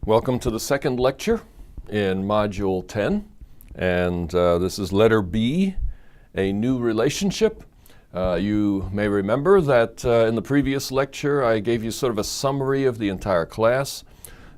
Welcome to the second lecture in Module 10, and this is letter B, a new relationship. You may remember that in the previous lecture I gave you sort of a summary of the entire class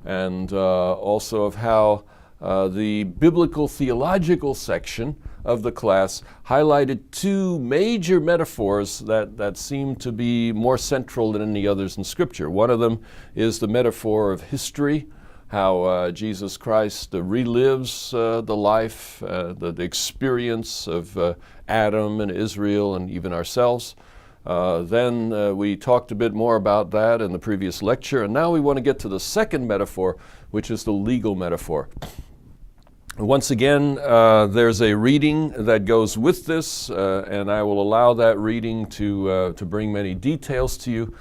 and also of how the biblical theological section of the class highlighted two major metaphors that seem to be more central than any others in Scripture. One of them is the metaphor of history, how Jesus Christ relives the life, the experience of Adam and Israel and even ourselves. Then we talked a bit more about that in the previous lecture, and now we want to get to the second metaphor, which is the legal metaphor. Once again, there's a reading that goes with this, and I will allow that reading to bring many details to you.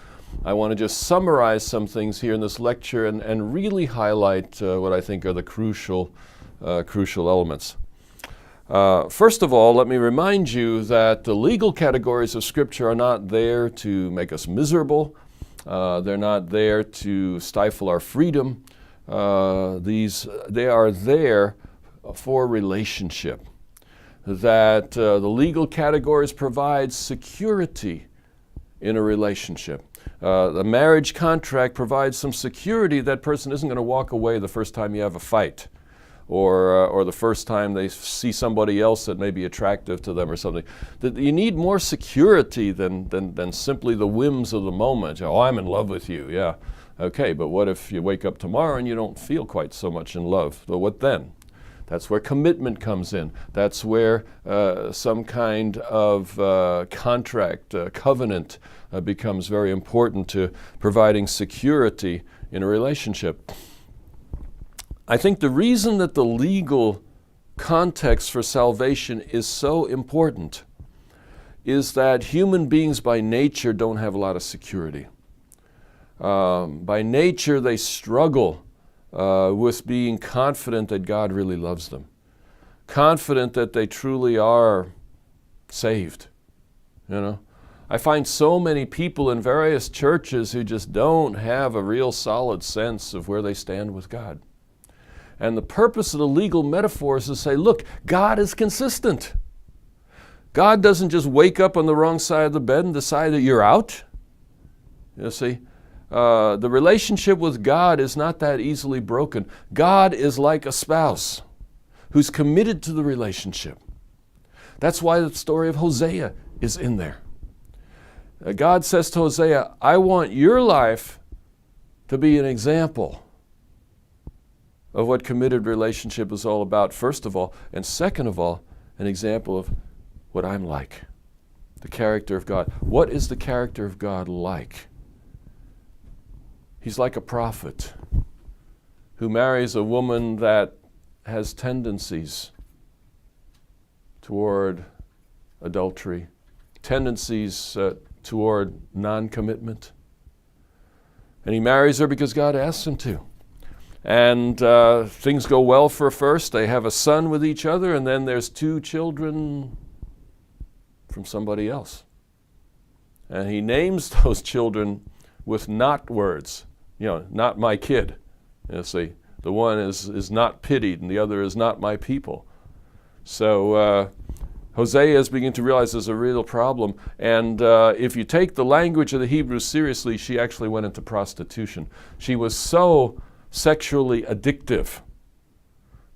I want to just summarize some things here in this lecture and really highlight what I think are the crucial elements. First of all, let me remind you that the legal categories of Scripture are not there to make us miserable. They're not there to stifle our freedom. They are there for relationship. That the legal categories provide security in a relationship. The marriage contract provides some security that person isn't going to walk away the first time you have a fight, or the first time they see somebody else that may be attractive to them or something. That you need more security than simply the whims of the moment. Oh, I'm in love with you, yeah. Okay, but what if you wake up tomorrow and you don't feel quite so much in love? Well, what then? That's where commitment comes in. That's where some kind of contract, covenant becomes very important to providing security in a relationship. I think the reason that the legal context for salvation is so important is that human beings by nature don't have a lot of security. By nature they struggle with being confident that God really loves them, confident that they truly are saved. You know, I find so many people in various churches who just don't have a real solid sense of where they stand with God. And the purpose of the legal metaphor is to say, look, God is consistent. God doesn't just wake up on the wrong side of the bed and decide that you're out. You see? The relationship with God is not that easily broken. God is like a spouse who's committed to the relationship. That's why the story of Hosea is in there. God says to Hosea, I want your life to be an example of what committed relationship is all about, first of all, and second of all, an example of what I'm like, the character of God. What is the character of God like? He's like a prophet who marries a woman that has tendencies toward adultery, tendencies toward non-commitment. And he marries her because God asks him to. And things go well for first. They have a son with each other, and then there's two children from somebody else. And he names those children with not words. You know, not my kid. You see, the one is not pitied and the other is not my people. So Hosea is beginning to realize there's a real problem. And if you take the language of the Hebrews seriously, she actually went into prostitution. She was so sexually addictive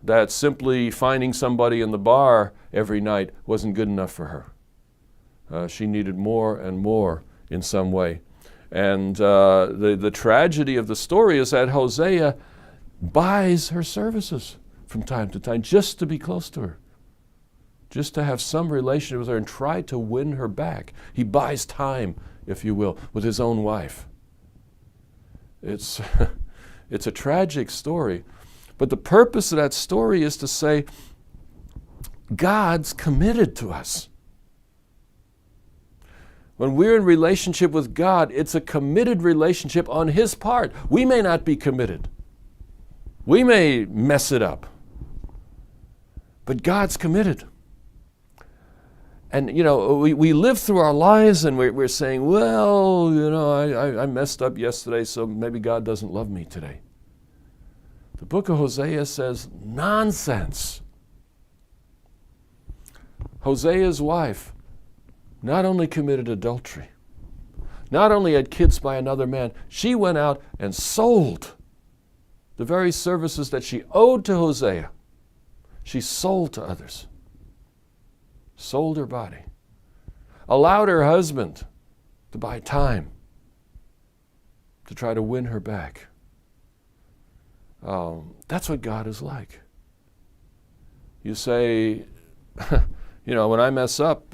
that simply finding somebody in the bar every night wasn't good enough for her. She needed more and more in some way. And the tragedy of the story is that Hosea buys her services from time to time just to be close to her, just to have some relation with her and try to win her back. He buys time, if you will, with his own wife. It's a tragic story. But the purpose of that story is to say, God's committed to us. When we're in relationship with God, it's a committed relationship on His part. We may not be committed. We may mess it up. But God's committed. And, you know, we live through our lives and we're saying, well, you know, I messed up yesterday, so maybe God doesn't love me today. The book of Hosea says, nonsense. Hosea's wife not only committed adultery, not only had kids by another man, she went out and sold the very services that she owed to Hosea. She sold to others. Sold her body. Allowed her husband to buy time to try to win her back. That's what God is like. You say, when I mess up,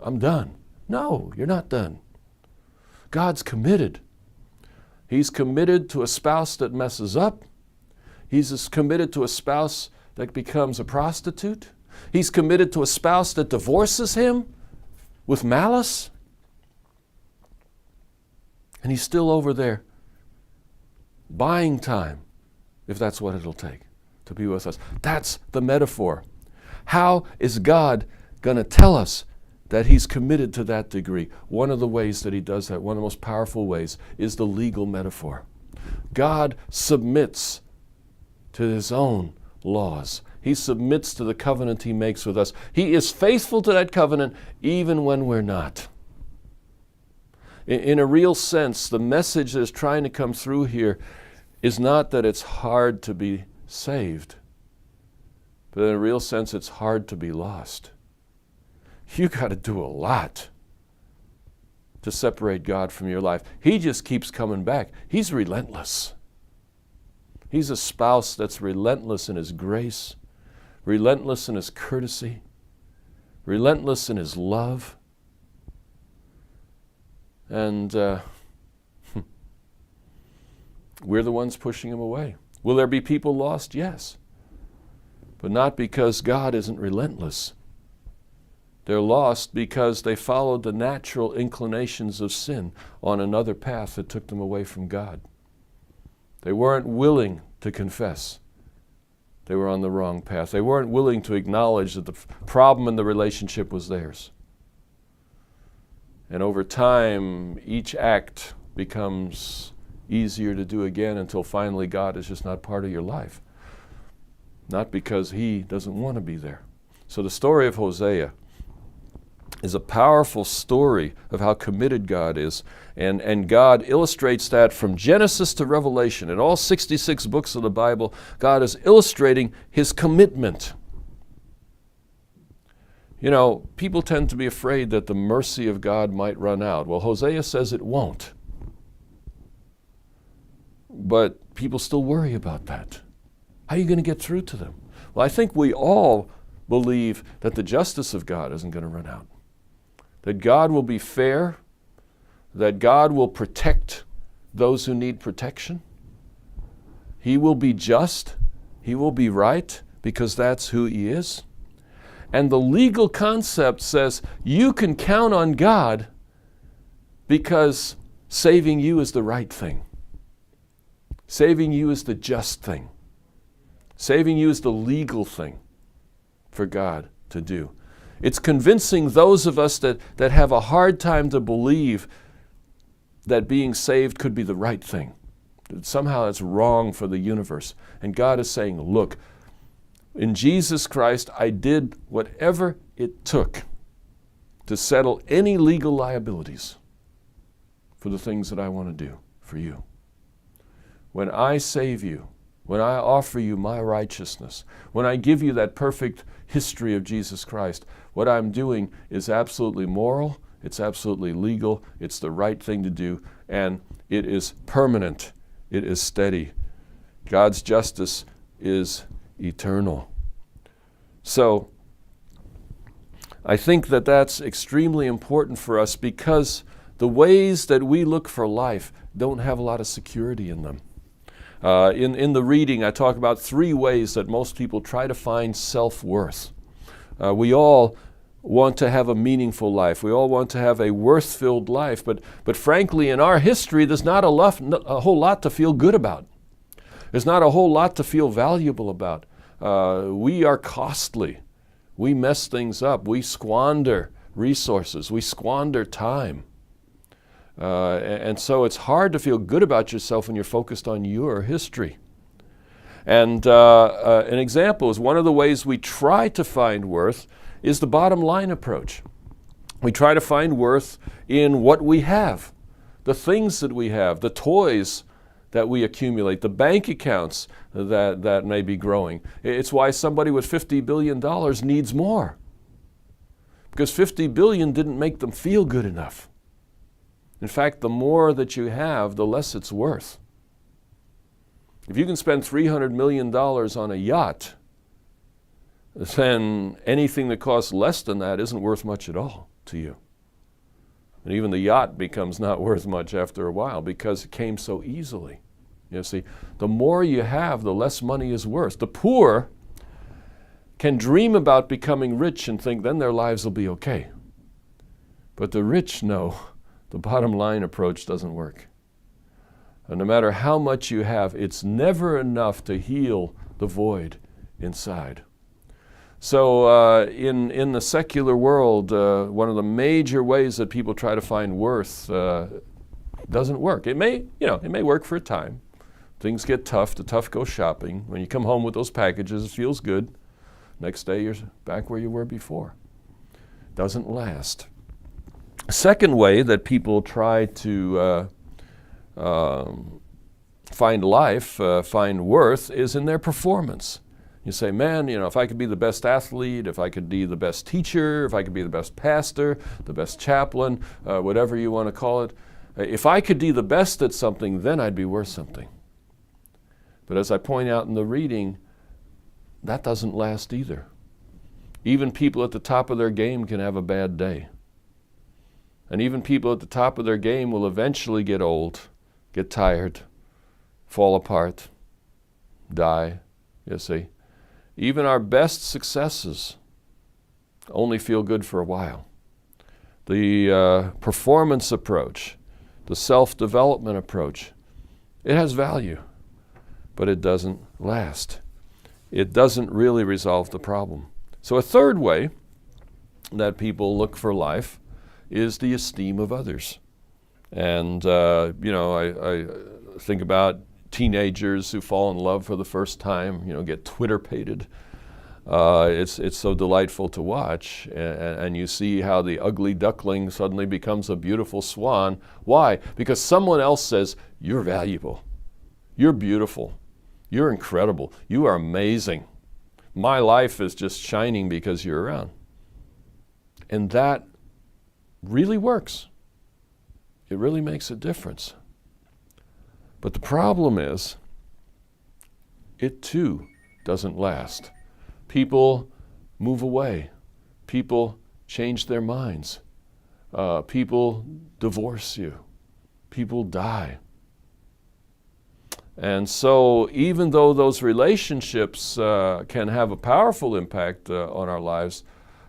I'm done. No, you're not done. God's committed. He's committed to a spouse that messes up. He's committed to a spouse that becomes a prostitute. He's committed to a spouse that divorces him with malice. And he's still over there buying time, if that's what it'll take to be with us. That's the metaphor. How is God going to tell us that he's committed to that degree? One of the ways that he does that, one of the most powerful ways, is the legal metaphor. God submits to his own laws. He submits to the covenant he makes with us. He is faithful to that covenant even when we're not. In a real sense, the message that is trying to come through here is not that it's hard to be saved, but in a real sense, it's hard to be lost. You got to do a lot to separate God from your life. He just keeps coming back. He's relentless. He's a spouse that's relentless in his grace, relentless in his courtesy, relentless in his love. And we're the ones pushing him away. Will there be people lost? Yes. But not because God isn't relentless. They're lost because they followed the natural inclinations of sin on another path that took them away from God. They weren't willing to confess they were on the wrong path. They weren't willing to acknowledge that the problem in the relationship was theirs. And over time, each act becomes easier to do again until finally God is just not part of your life. Not because he doesn't want to be there. So the story of Hosea is a powerful story of how committed God is. And God illustrates that from Genesis to Revelation. In all 66 books of the Bible, God is illustrating his commitment. People tend to be afraid that the mercy of God might run out. Well, Hosea says it won't. But people still worry about that. How are you going to get through to them? Well, I think we all believe that the justice of God isn't going to run out. That God will be fair, that God will protect those who need protection. He will be just, he will be right, because that's who he is. And the legal concept says you can count on God because saving you is the right thing. Saving you is the just thing. Saving you is the legal thing for God to do. It's convincing those of us that have a hard time to believe that being saved could be the right thing. That somehow it's wrong for the universe. And God is saying, look, in Jesus Christ, I did whatever it took to settle any legal liabilities for the things that I want to do for you. When I save you, when I offer you my righteousness, when I give you that perfect history of Jesus Christ, what I'm doing is absolutely moral, it's absolutely legal, it's the right thing to do, and it is permanent, it is steady. God's justice is eternal. So, I think that that's extremely important for us because the ways that we look for life don't have a lot of security in them. In the reading, I talk about 3 ways that most people try to find self-worth. We all want to have a meaningful life. We all want to have a worth-filled life. But frankly, in our history, there's not a whole lot to feel good about. There's not a whole lot to feel valuable about. We are costly. We mess things up. We squander resources. We squander time. And so it's hard to feel good about yourself when you're focused on your history. And an example is one of the ways we try to find worth is the bottom line approach. We try to find worth in what we have, the things that we have, the toys that we accumulate, the bank accounts that may be growing. It's why somebody with $50 billion needs more. Because $50 billion didn't make them feel good enough. In fact, the more that you have, the less it's worth. If you can spend $300 million on a yacht, then anything that costs less than that isn't worth much at all to you. And even the yacht becomes not worth much after a while because it came so easily. You see, the more you have, the less money is worth. The poor can dream about becoming rich and think then their lives will be okay. But the rich know the bottom line approach doesn't work. And no matter how much you have, it's never enough to heal the void inside. So in the secular world, one of the major ways that people try to find worth doesn't work. It may work for a time. Things get tough. The tough go shopping. When you come home with those packages, it feels good. Next day, you're back where you were before. Doesn't last. Second way that people try to find life, find worth, is in their performance. You say, man, if I could be the best athlete, if I could be the best teacher, if I could be the best pastor, the best chaplain, whatever you want to call it, if I could be the best at something, then I'd be worth something. But as I point out in the reading, that doesn't last either. Even people at the top of their game can have a bad day. And even people at the top of their game will eventually get old, get tired, fall apart, die, you see. Even our best successes only feel good for a while. The performance approach, the self-development approach, it has value, but it doesn't last. It doesn't really resolve the problem. So a third way that people look for life is the esteem of others. And, I think about teenagers who fall in love for the first time, get Twitter-pated. It's so delightful to watch. And you see how the ugly duckling suddenly becomes a beautiful swan. Why? Because someone else says, you're valuable. You're beautiful. You're incredible. You are amazing. My life is just shining because you're around. And that really works. It really makes a difference. But the problem is, it too doesn't last. People move away. People change their minds. People divorce you. People die. And so even though those relationships can have a powerful impact on our lives,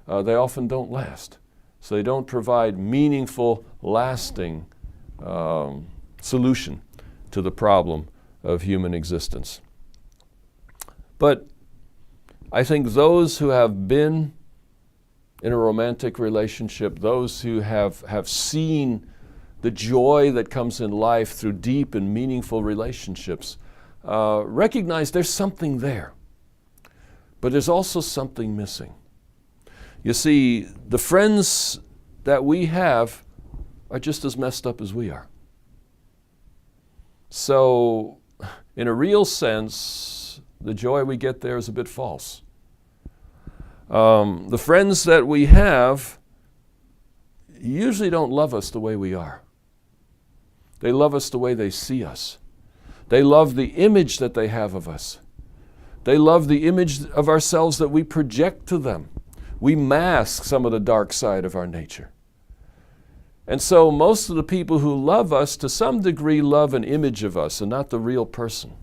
they often don't last. So they don't provide meaningful, lasting solution to the problem of human existence. But I think those who have been in a romantic relationship, those who have seen the joy that comes in life through deep and meaningful relationships, recognize there's something there. But there's also something missing. You see, the friends that we have are just as messed up as we are. So, in a real sense, the joy we get there is a bit false. The friends that we have usually don't love us the way we are. They love us the way they see us. They love the image that they have of us. They love the image of ourselves that we project to them. We mask some of the dark side of our nature. And so most of the people who love us, to some degree, love an image of us and not the real person.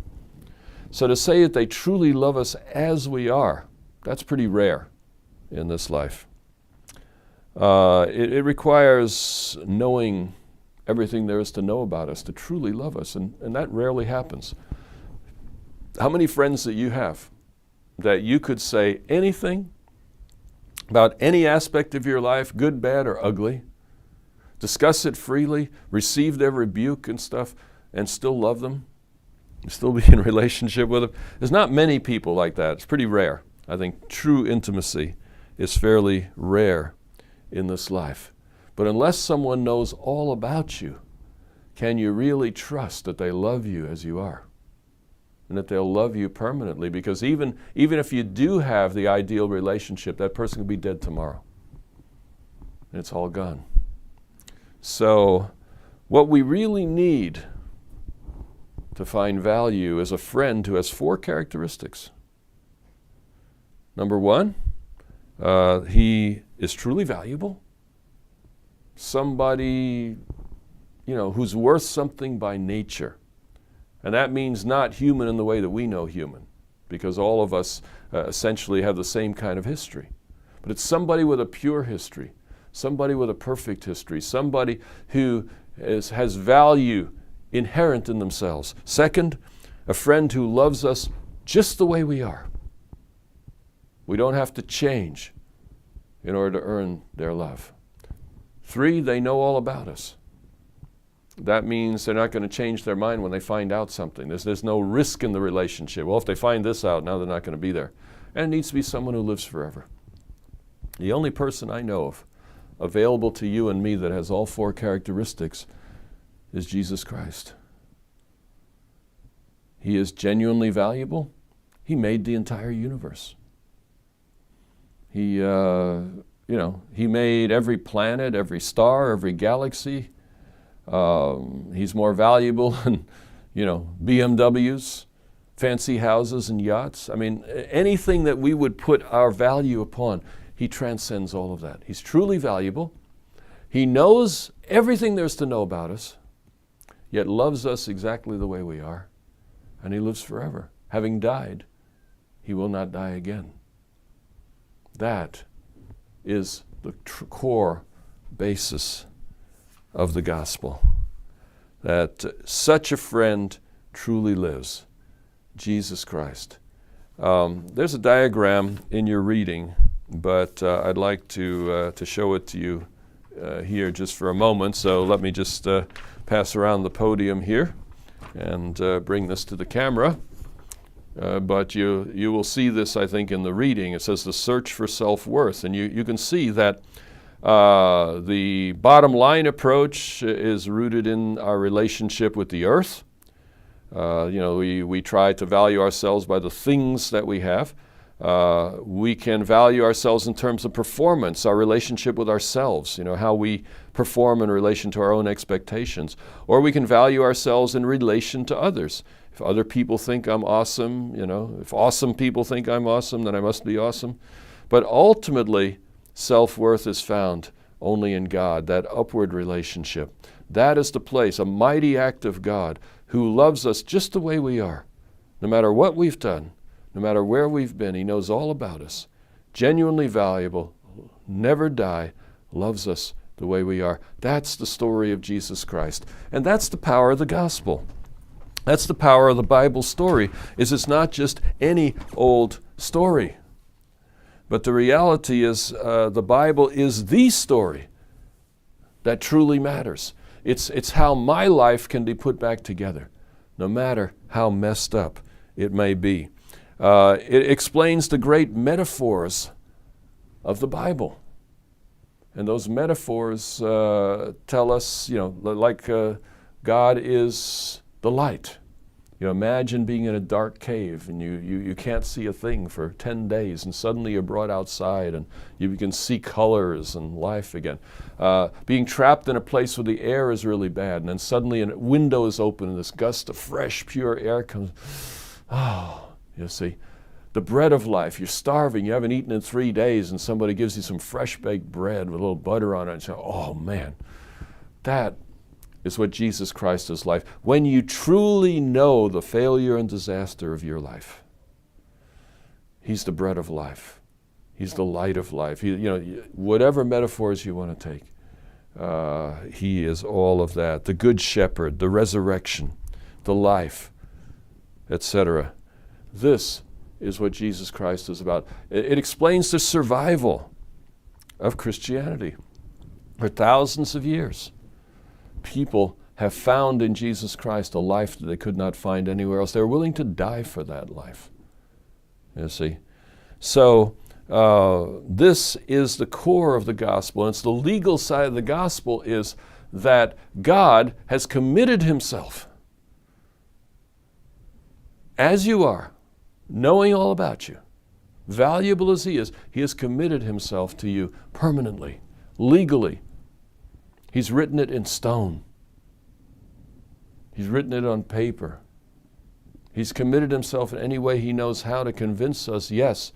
So to say that they truly love us as we are, that's pretty rare in this life. It requires knowing everything there is to know about us to truly love us, and that rarely happens. How many friends that you have that you could say anything about any aspect of your life, good, bad, or ugly, discuss it freely, receive their rebuke and stuff, and still love them? Still be in relationship with them. There's not many people like that. It's pretty rare. I think true intimacy is fairly rare in this life. But unless someone knows all about you, can you really trust that they love you as you are? And that they'll love you permanently? Because even if you do have the ideal relationship, that person could be dead tomorrow. And it's all gone. So what we really need to find value is a friend who has 4 characteristics. Number 1, he is truly valuable. Somebody, who's worth something by nature. And that means not human in the way that we know human, because all of us essentially have the same kind of history. But it's somebody with a pure history, somebody with a perfect history, somebody who has value inherent in themselves. Second, a friend who loves us just the way we are. We don't have to change in order to earn their love. 3, they know all about us. That means they're not going to change their mind when they find out something. There's no risk in the relationship. Well, if they find this out, now they're not going to be there. And it needs to be someone who lives forever. The only person I know of available to you and me that has all 4 characteristics is Jesus Christ. He is genuinely valuable. He made the entire universe. He made every planet, every star, every galaxy. He's more valuable than, BMWs, fancy houses and yachts. I mean, anything that we would put our value upon, he transcends all of that. He's truly valuable. He knows everything there's to know about us, yet loves us exactly the way we are. And he lives forever. Having died, he will not die again. That is the core basis of the gospel. That such a friend truly lives. Jesus Christ. There's a diagram in your reading, but I'd like to show it to you here just for a moment. So let me just pass around the podium here and bring this to the camera. But you will see this, I think, in the reading. It says the search for self-worth. And you can see that the bottom line approach is rooted in our relationship with the earth. We try to value ourselves by the things that we have. We can value ourselves in terms of performance, our relationship with ourselves, how we perform in relation to our own expectations. Or we can value ourselves in relation to others. If other people think I'm awesome, if awesome people think I'm awesome, then I must be awesome. But ultimately, self-worth is found only in God, that upward relationship. That is the place, a mighty act of God who loves us just the way we are. No matter what we've done, no matter where we've been, he knows all about us. Genuinely valuable, never die, loves us the way we are. That's the story of Jesus Christ. And that's the power of the gospel. That's the power of the Bible story, is it's not just any old story. But the reality is the Bible is the story that truly matters. It's how my life can be put back together, no matter how messed up it may be. It explains the great metaphors of the Bible. And those metaphors tell us, like God is the light. Imagine being in a dark cave and you can't see a thing for 10 days and suddenly you're brought outside and you can see colors and life again. Being trapped in a place where the air is really bad and then suddenly a window is open and this gust of fresh, pure air comes. Oh, you see. The bread of life, you're starving, you haven't eaten in 3 days and somebody gives you some fresh baked bread with a little butter on it and you say, oh man, that is what Jesus Christ is like. When you truly know the failure and disaster of your life, he's the bread of life. He's the light of life. Whatever metaphors you want to take, he is all of that. The good shepherd, the resurrection, the life, etc. This is what Jesus Christ is about. It explains the survival of Christianity for thousands of years. People have found in Jesus Christ a life that they could not find anywhere else. They're willing to die for that life. You see? So this is the core of the gospel. And it's the legal side of the gospel is that God has committed himself, as you are, knowing all about you, valuable as he has committed himself to you permanently, legally. He's written it in stone. He's written it on paper. He's committed himself in any way he knows how to convince us, yes,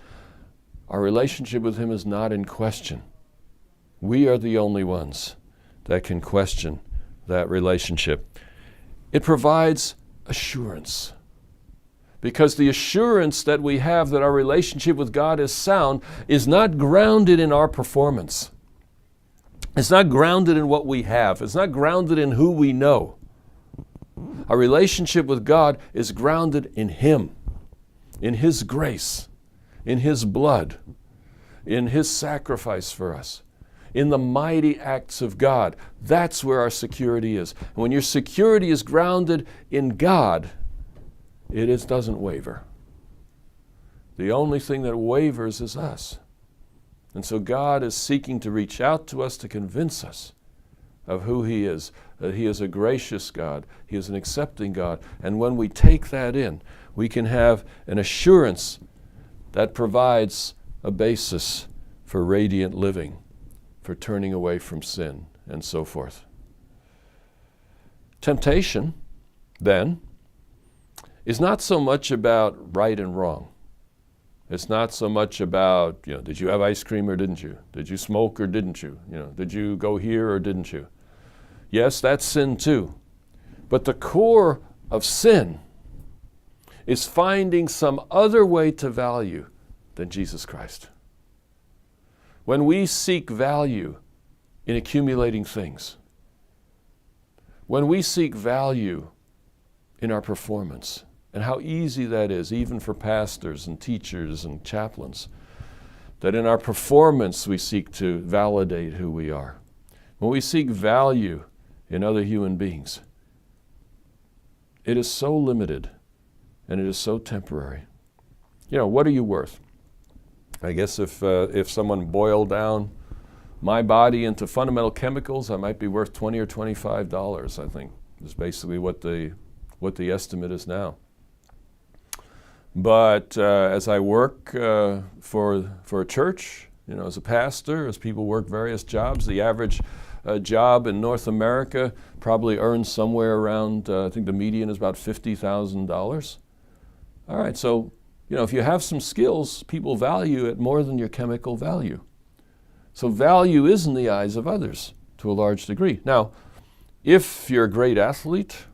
our relationship with him is not in question. We are the only ones that can question that relationship. It provides assurance. Because the assurance that we have that our relationship with God is sound is not grounded in our performance. It's not grounded in what we have. It's not grounded in who we know. Our relationship with God is grounded in him, in his grace, in his blood, in his sacrifice for us, in the mighty acts of God. That's where our security is. And when your security is grounded in God, it doesn't waver. The only thing that wavers is us. And so God is seeking to reach out to us to convince us of who he is, that he is a gracious God, he is an accepting God. And when we take that in, we can have an assurance that provides a basis for radiant living, for turning away from sin, and so forth. Temptation, then, is not so much about right and wrong. It's not so much about, did you have ice cream or didn't you? Did you smoke or didn't you? Did you go here or didn't you? Yes, that's sin too. But the core of sin is finding some other way to value than Jesus Christ. When we seek value in accumulating things, when we seek value in our performance, and how easy that is, even for pastors and teachers and chaplains, that in our performance we seek to validate who we are. When we seek value in other human beings, it is so limited and it is so temporary. What are you worth? I guess if someone boiled down my body into fundamental chemicals, I might be worth $20 or $25, I think, is basically what the estimate is now. But as I work for a church, as a pastor, as people work various jobs, the average job in North America probably earns somewhere around, I think the median is about $50,000. All right, so if you have some skills, people value it more than your chemical value. So value is in the eyes of others to a large degree. Now, if you're a great athlete,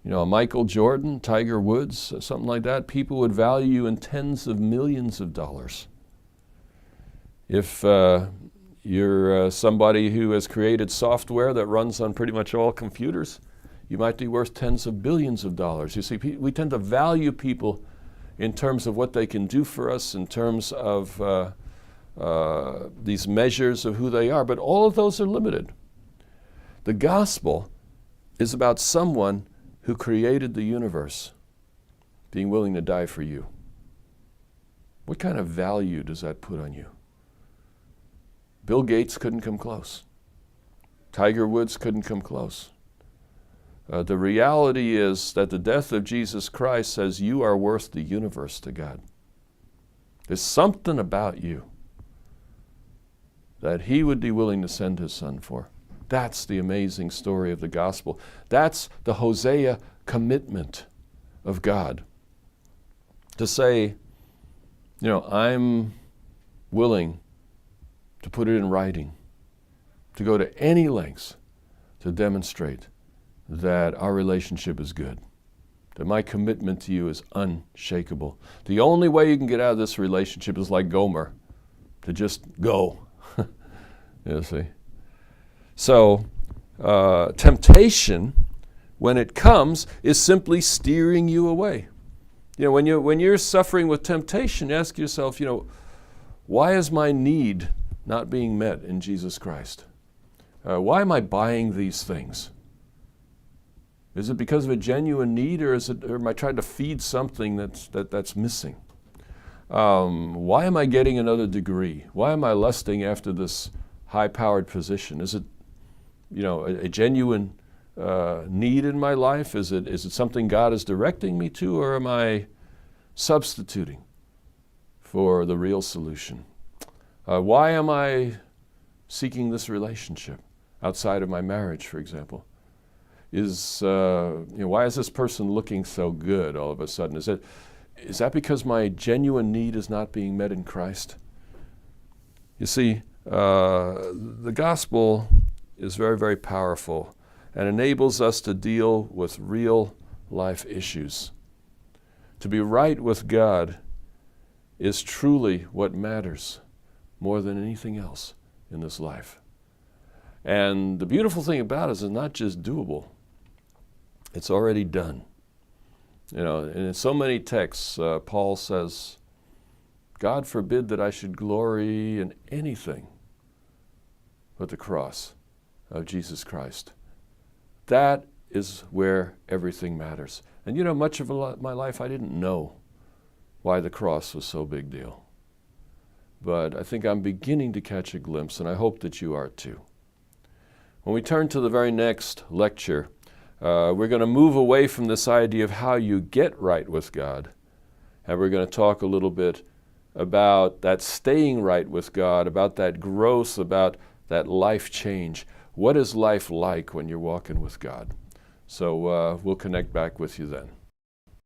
Michael Jordan, Tiger Woods, something like that, people would value you in tens of millions of dollars. If you're somebody who has created software that runs on pretty much all computers, you might be worth tens of billions of dollars. You see, we tend to value people in terms of what they can do for us, in terms of these measures of who they are, but all of those are limited. The gospel is about someone who created the universe being willing to die for you. What kind of value does that put on you? Bill Gates couldn't come close. Tiger Woods couldn't come close. The reality is that the death of Jesus Christ says you are worth the universe to God. There's something about you that he would be willing to send his son for. That's the amazing story of the gospel. That's the Hosea commitment of God. To say, I'm willing to put it in writing, to go to any lengths to demonstrate that our relationship is good, that my commitment to you is unshakable. The only way you can get out of this relationship is like Gomer, to just go. You see? So, temptation, when it comes, is simply steering you away. When you're suffering with temptation, ask yourself, why is my need not being met in Jesus Christ? Why am I buying these things? Is it because of a genuine need, or am I trying to feed something that's missing? Why am I getting another degree? Why am I lusting after this high-powered position? Is it, a genuine need in my life? Is it something God is directing me to, or am I substituting for the real solution? Why am I seeking this relationship outside of my marriage, for example? Why is this person looking so good all of a sudden? Is that because my genuine need is not being met in Christ? You see, the gospel is very, very powerful and enables us to deal with real life issues. To be right with God is truly what matters more than anything else in this life. And the beautiful thing about it is it's not just doable. It's already done. And in so many texts, Paul says, God forbid that I should glory in anything but the cross of Jesus Christ. That is where everything matters. And much of my life I didn't know why the cross was so big deal. But I think I'm beginning to catch a glimpse, and I hope that you are too. When we turn to the very next lecture, we're going to move away from this idea of how you get right with God, and we're going to talk a little bit about that staying right with God, about that growth, about that life change. What is life like when you're walking with God? So we'll connect back with you then.